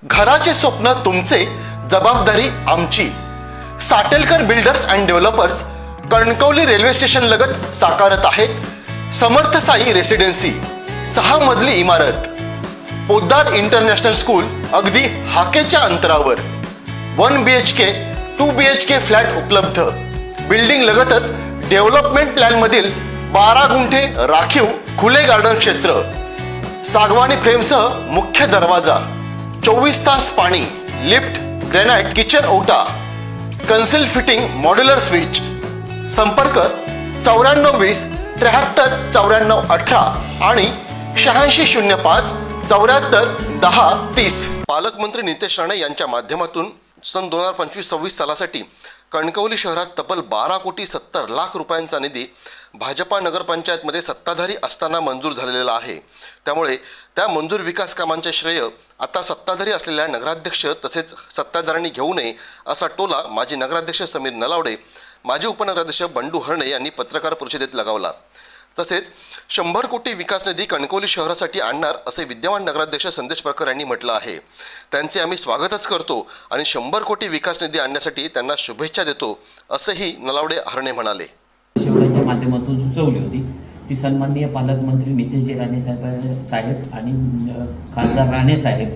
घराचे स्वप्न तुमचे, जबाबदारी आमची. Satelkar builders and developers Kankavli railway station लगत साकारत आहेत समर्थ साई रेसिडेन्सी. 6 मजली इमारत, पोद्दार इंटरनॅशनल स्कूल अगदी हाकेच्या अंतरावर. 1 BHK 2 BHK फ्लॅट उपलब्ध. बिल्डिंग लगतच डेव्हलपमेंट प्लॅन मधील 12 गुंठे राखीव खुले गार्डन क्षेत्र. सागवानी फ्रेमसह मुख्य दरवाजा, 24 तास पाणी, लिफ्ट, ग्रॅनाइट किचन ओटा, कन्सिल फिटिंग मॉड्युलर स्विच. संपर्क 9420 73 94 18 आणि 8605 74 10 30. पालकमंत्री नितेश राणे यांच्या माध्यमातून सन 2025-26 सालासाठी कणकवली शहरात तब्बल 12 कोटी 70 लाख रुपयांचा निधी भाजपा नगरपंचायतमध्ये सत्ताधारी असताना मंजूर झालेला आहे. त्यामुळे त्या मंजूर विकास कामांचे श्रेय आता सत्ताधारी असलेल्या नगराध्यक्ष तसेच सत्ताधाऱ्यांनी घेऊ नये असा टोला माजी नगराध्यक्ष समीर नलावडे, माजी उपनगराध्यक्ष बंडू हरणे यांनी पत्रकार परिषदेत लगावला. तसेच 100 कोटी विकास निधी कणकवली शहरासाठी आणणार असे विद्यमान नगराध्यक्ष संदेश प्रखर यांनी म्हटलं आहे. त्यांचे आम्ही स्वागतच करतो आणि 100 कोटी विकास निधी आणण्यासाठी त्यांना शुभेच्छा देतो असंही नलावडे हरणे म्हणाले. शेवटाच्या माध्यमातून सुचवली होती ती सन्माननीय पालकमंत्री नितेशजी राणे साहेब आणि खासदार राणे साहेब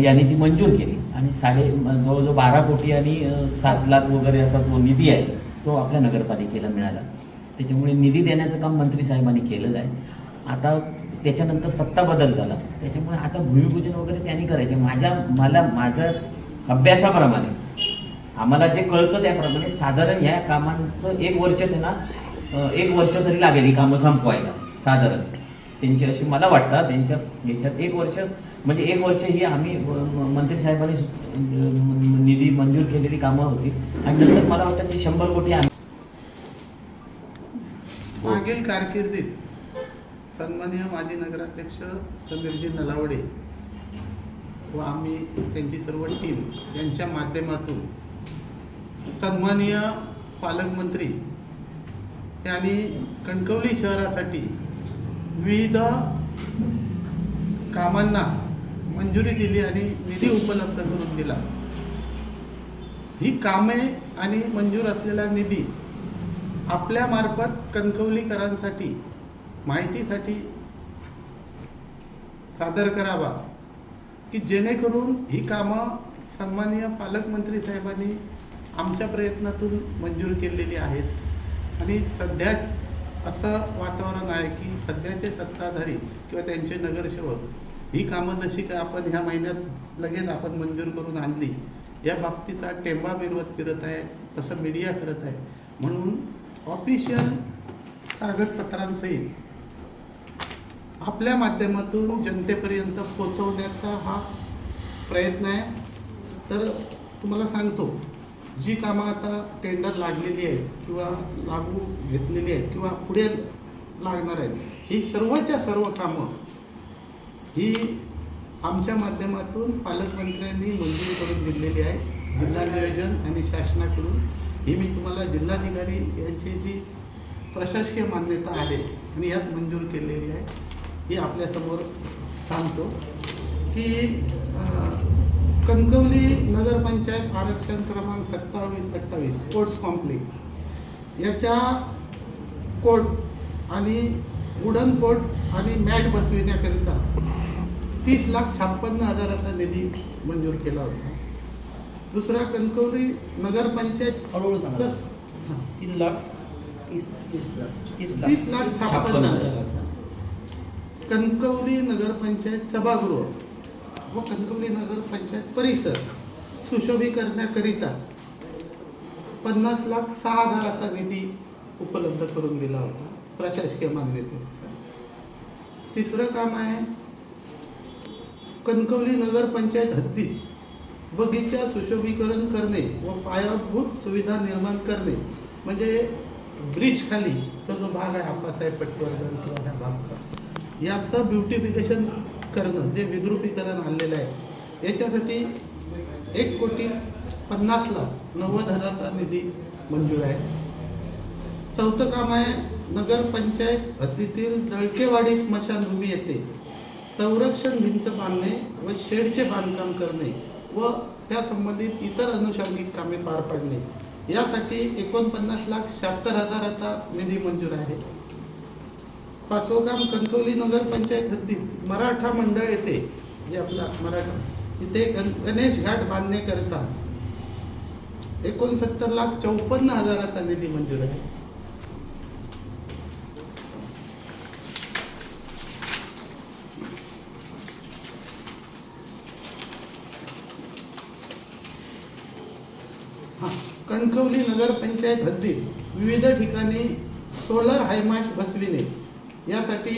यांनी ती मंजूर केली आणि जवळजवळ 12 कोटी आणि 7 लाख वगैरे असा तो निधी आहे तो आपल्या नगरपालिकेला मिळाला. त्याच्यामुळे निधी देण्याचं काम मंत्री साहेबांनी केलेलं आहे. आता त्याच्यानंतर सत्ता बदल झाला, त्याच्यामुळे आता भूमिपूजन वगैरे त्यांनी करायचे. माझं अभ्यासाप्रमाणे आम्हाला जे कळतं त्याप्रमाणे साधारण ह्या कामांचं 1 वर्ष त्यांना 1 वर्ष तरी लागेल ही कामं संपवायला साधारण त्यांची, अशी मला वाटतं. त्यांच्या ह्याच्यात 1 वर्ष म्हणजे 1 वर्ष ही आम्ही मंत्री साहेबांनी निधी मंजूर केलेली कामं होती आणि नंतर मला वाटतं ती 100 कोटी मागील कारकिर्दीत सन्माननीय माजी नगराध्यक्ष समीरजी नलावडे व आम्ही त्यांची सर्व टीम यांच्या माध्यमातून सन्माननीय पालकमंत्री यांनी कणकवली शहरासाठी विविध कामांना मंजुरी दिली आणि निधी उपलब्ध करून दिला. ही कामे आणि मंजूर असलेला निधी आपल्या मार्फत कणकवलीकरांसाठी माहितीसाठी सादर करावा की जेणेकरून ही कामं सन्माननीय पालकमंत्री साहेबांनी आमच्या प्रयत्नातून मंजूर केलेली आहेत. आणि सध्या असं वातावरण आहे की सध्याचे सत्ताधारी किंवा त्यांचे नगरसेवक ही कामं जशी काय आपण ह्या महिन्यात लगेच आपण मंजूर करून आणली या बाबतीचा टेंबा मिरवत फिरत आहे, तसं मीडिया करत आहे. म्हणून ऑफिशियल कागदपत्रांसहित आपल्या माध्यमातून जनतेपर्यंत पोहोचवण्याचा हा प्रयत्न आहे. तर तुम्हाला सांगतो, जी कामं आता टेंडर लागलेली आहेत किंवा लागू घेतलेली आहेत किंवा पुढे लागणार आहेत, ही सर्वच्या सर्व कामं ही आमच्या माध्यमातून पालकमंत्र्यांनी मंजूर करून दिलेली आहे. जिल्हा नियोजन आणि शासनाकडून ही मी तुम्हाला जिल्हाधिकारी यांची जी प्रशासकीय मान्यता आहे आणि यात मंजूर केलेली आहे ही आपल्यासमोर सांगतो की कणकवली नगरपंचायत आरक्षण क्रमांक 27-28 स्पोर्ट्स कॉम्प्लेक्स याच्या कोर्ट आणि वुडन कोर्ट आणि मॅट बसविण्याकरिता 30,56,000 निधी मंजूर केला होता. दुसरा कणकवली नगरपंचायत 30,56,000 कणकवली नगरपंचायत सभागृह व कणकवली नगरपंचायत परिसर सुशोभीकरणाकरिता 50,06,000 निधी उपलब्ध करून दिला होता प्रशासकीय मान्यतेनुसार. तिसरं काम आहे कणकवली नगरपंचायत हद्दीत बगीचा सुशोभीकरण करणे व पायाभूत सुविधा निर्माण करणे, म्हणजे ब्रिज खाली तो जो भाग आहे आप्पासाहेब पटवर्धन किंवा ह्या भागचा याचं ब्युटिफिकेशन करणं, जे विद्रुपीकरण आणलेलं आहे याच्यासाठी 1,50,90,000 निधी मंजूर आहे. चौथं काम आहे नगरपंचायत हद्दीतील जळकेवाडी स्मशानभूमी येथे संरक्षण भिंत बांधणे व शेडचे बांधकाम करणे व त्या संबंधित इतर अनुषंगिक कामे पार पाडणे यासाठी 49,76,000चा निधी मंजूर आहे. पाचवं काम कणकवली नगर पंचायत हद्दीत मराठा मंडळ येथे जे आपला मराठा इथे गणेश घाट बांधण्याकरिता 69,54,000चा निधी मंजूर आहे. कणकवली नगर पंचायत हद्दीत विविध ठिकाणी सोलर हायमाश बसविणे यासाठी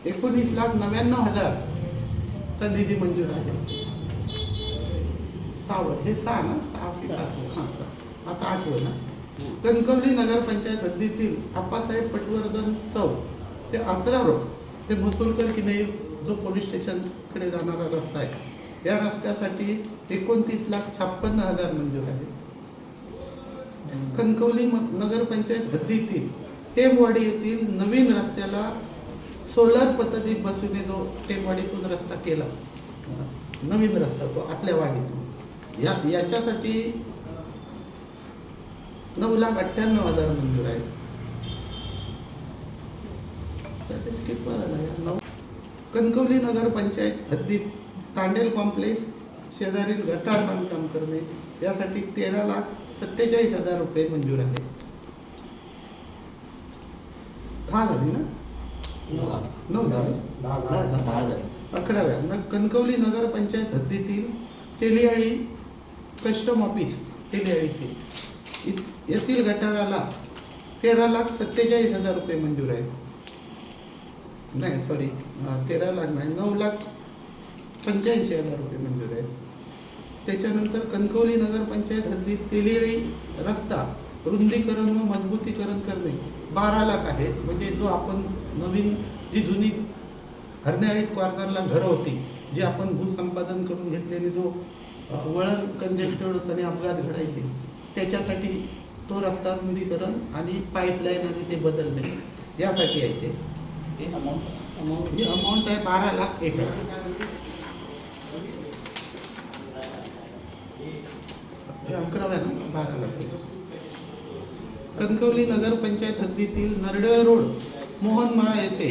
19,99,000चा निधी मंजूर आहे. हे सहा ना आता आठवं ना. कणकवली नगर पंचायत हद्दीतील आप्पासाहेब पटवर्धन चौक ते आचरा रोड ते म्हसुरकर किनारी जो पोलीस स्टेशनकडे जाणारा रस्ता आहे या रस्त्यासाठी 29,56,000 मंजूर आहे. कणकवली नगर पंचायत हद्दीतील टेमवाडी येथील नवीन रस्त्याला सोलर पद्धती बसविणे जो टेमवाडीतून रस्ता केला नवीन रस्ता तो आतल्या वाडीतून याच्यासाठी 9,98,000 मंजूर आहे. कणकवली नगर पंचायत हद्दीत तांडेल कॉम्प्लेक्स शेजारील गटार बांधकाम करणे यासाठी 13,47,000 रुपये मंजूर आहे. 10 झाली ना 9 झाली 11व्या कणकवली नगर पंचायत हद्दीतील तेलियाळी कस्टम ऑफिस तेलियाळीचे येथील गटाराला 13,47,000 रुपये मंजूर आहे. नाही सॉरी 13 लाख नाही 9,85,000 रुपये मंजूर आहे. त्याच्यानंतर कणकवली नगर पंचायत हद्दीत तेलियाळी रस्ता रुंदीकरण व मजबूतीकरण करणे 12 लाख आहे. म्हणजे जो आपण नवीन जी जुनी हरण्याळीत कॉर्नरला घरं होती जी आपण भूसंपादन करून घेतलेली जो वळण कंजेस्टेड होतं आणि अपघात घडायचे त्याच्यासाठी तो रस्ता रुंदीकरण आणि पाईपलाईन आणि ते बदलणे यासाठी आहे. ते अमाऊंट आहे 12,01,000. हे 11व्या ना 12 लाख. कणकवली नगर पंचायत हद्दीतील नरडे रोड मोहनमाळा येथे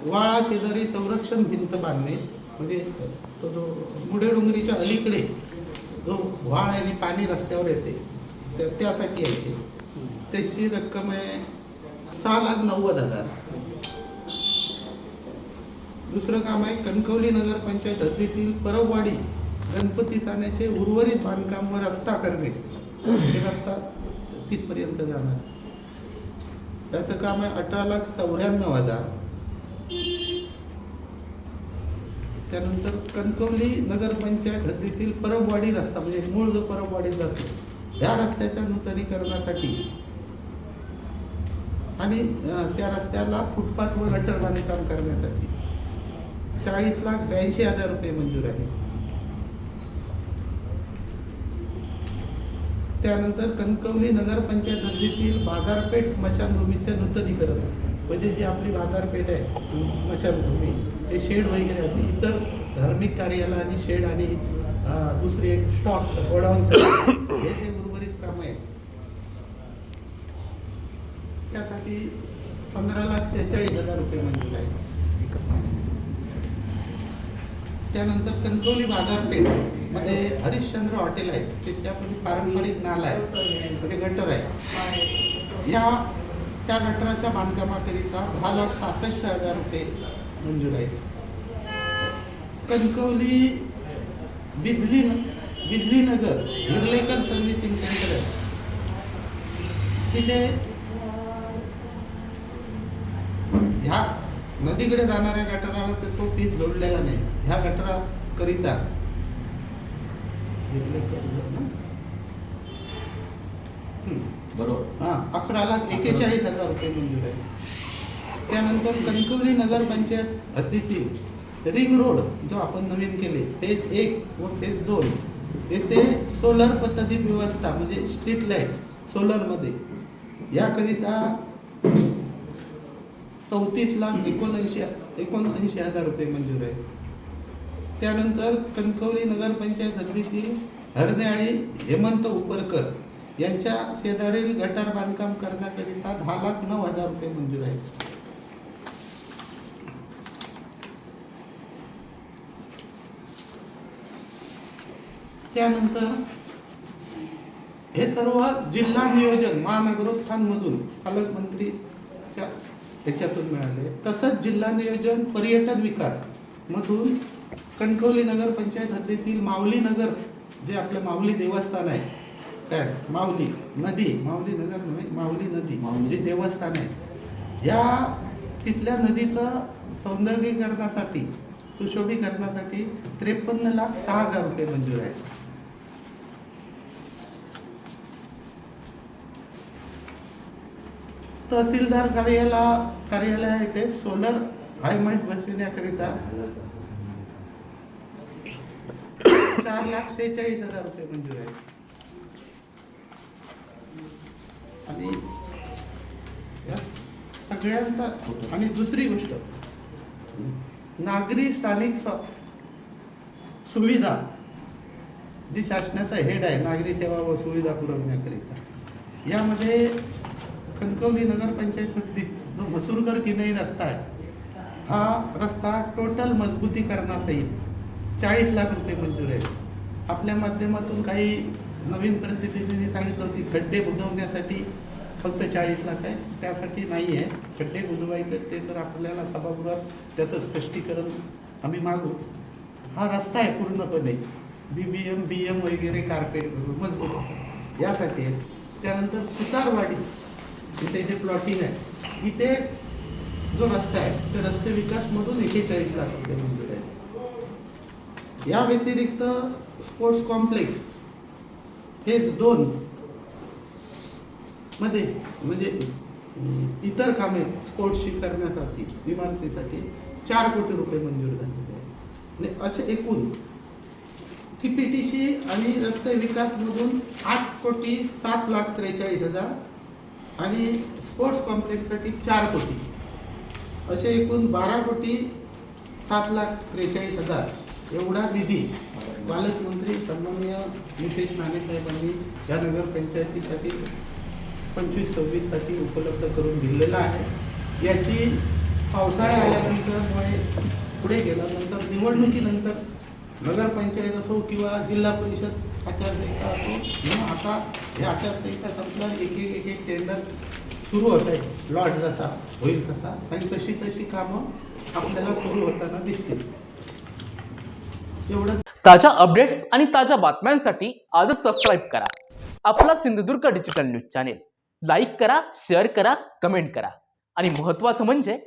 वाळा शेजारी संरक्षण भिंत बांधणे म्हणजे तो जो मुडेडोंगरीच्या अलीकडे जो वाळ आणि पाणी रस्त्यावर येते त्यासाठी आहे. त्याची रक्कम आहे 6,90,000. दुसरं काम आहे कणकवली नगर पंचायत हद्दीतील परबवाडी गणपती साण्याचे उर्वरित बांधकाम व रस्ता करणे हे रस्ता तिथपर्यंत जाणार त्याचं काम आहे 18,94,000. त्यानंतर कणकवली नगरपंचायत हद्दीतील परबवाडी रस्ता म्हणजे मूळ जो परबवाडीत जातो ह्या रस्त्याच्या नूतनीकरणासाठी आणि त्या रस्त्याला फुटपाथ व गटर बांधकाम करण्यासाठी 40,82,000 रुपये मंजूर आहे. त्यानंतर कणकवली नगरपंचायत हद्दीतील बाजारपेठ स्मशानभूमीचे नूतनीकरण म्हणजे जी आपली बाजारपेठ आहे स्मशानभूमी हे शेड वगैरे आहे इतर धार्मिक कार्याला आणि शेड आणि दुसरी एक स्टॉक गोडाऊन हे जे उर्वरित काम आहे त्यासाठी 15,46,000 रुपये मंजूर आहे. त्यानंतर कणकवली बाजारपेठ मध्ये हरिश्चंद्र हॉटेल आहे त्याच्यामध्ये पारंपरिक नाला आहे म्हणजे गटर आहे त्या गटराच्या बांधकामाकरिता 10,66,000 रुपये मंजूर आहे. कणकवली बिजली नगर हिरलेकर सर्व्हिसिंग सेंटर आहे तिथे ह्या नदीकडे जाणाऱ्या गटाराला तर तो पीस जोडलेला नाही ह्या गटाराकरिता बरोबर 11,41,000 रुपये मंजूर आहे. त्यानंतर कणकवली नगरपंचायत हद्दीतील रिंग रोड जो आपण नवीन केले फेज 1 व फेज 2 येथे सोलर पद्धती व्यवस्था म्हणजे स्ट्रीट लाईट सोलरमध्ये याकरिता 34,79,000 रुपये मंजूर आहे. त्यानंतर कणकवली नगरपंचायत हद्दीतील हरणे आणि हेमंत उपरकर यांच्या शेजारील गटार बांधकाम करण्याकरिता 10,09,000 रुपये मंजूर आहे. त्यानंतर हे सर्व जिल्हा नियोजन महानगरोत्थानमधून पालकमंत्रीच्या ह्याच्यातून मिळाले. तसंच जिल्हा नियोजन पर्यटन विकास मधून कणकवली नगरपंचायत हद्दीतील माऊली नगर, जे आपलं माऊली देवस्थान आहे, काय माऊली नदी, माऊली नगर नव्हे, माऊली नदी, माऊली देवस्थान आहे, या तिथल्या नदीचं सौंदर्यीकरणासाठी, सुशोभीकरणासाठी 53,06,000 रुपये मंजूर आहे. तहसीलदार कार्यालय येथे सोलर हायमाइट बसविण्याकरिता 4,46,000 रुपये मंजूर आहे. आणि या सगळ्यांचा, आणि दुसरी गोष्ट, नागरी स्थानिक सुविधा, जी शासनाचा हेड आहे, नागरी सेवा व सुविधा पुरवण्याकरिता, यामध्ये कणकवली नगरपंचायत हद्दीत जो मसूरकर किनई रस्ता आहे, हा रस्ता टोटल मजबूतीकरणासहित 40 लाख रुपये मंजूर आहे. आपल्या माध्यमातून काही नवीन प्रतिनिधींनी सांगितलं होती खड्डे बुजवण्यासाठी फक्त 40 लाख आहे, त्यासाठी नाही आहे. खड्डे बुजवायचे ते तर आपल्याला सभागृहात त्याचं स्पष्टीकरण आम्ही मागू. हा रस्ता आहे पूर्णपणे BBM वगैरे कार्पेट मजबूत यासाठी आहे. त्यानंतर सुतारवाडी इथे जे प्लॉटिंग आहे, इथे जो रस्ता आहे, ते रस्ते विकासमधून 41 लाख रुपये मंजूर आहे. या व्यतिरिक्त स्पोर्ट्स कॉम्प्लेक्स फेज 2 मध्ये, म्हणजे इतर कामे स्पोर्ट्सची करण्यासाठी, इमारतीसाठी 4 कोटी रुपये मंजूर झालेले आहे. आणि असे एकूण TPTC आणि रस्ते विकासमधून 8,07,43,000 आणि स्पोर्ट्स कॉम्प्लेक्ससाठी 4 कोटी, असे एकूण 12,07,43,000 एवढा निधी पालकमंत्री सन्माननीय नितेश राणे साहेबांनी या नगरपंचायतीसाठी 25-26 साठी उपलब्ध करून दिलेला आहे. याची पावसाळा आल्यानंतर पुढे गेल्यानंतर, निवडणुकीनंतर नगरपंचायत असो किंवा जिल्हा परिषद आचारसंहिता असो, किंवा आता हे आचारसंहिता संपल्यावर एक एक टेंडर सुरू होत आहे, लॉट जसा होईल तसा, आणि तशी कामं आपल्याला सुरू होताना दिसतील. एवढं. ताज्या अपडेट्स आणि ताज्या बातम्यांसाठी आजच सबस्क्राईब करा आपला Sindhudurg digital news channel. Like करा, शेअर करा, कमेंट करा, आणि महत्त्वाचं म्हणजे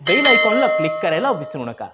बेल आयकॉनला क्लिक करायला विसरू नका.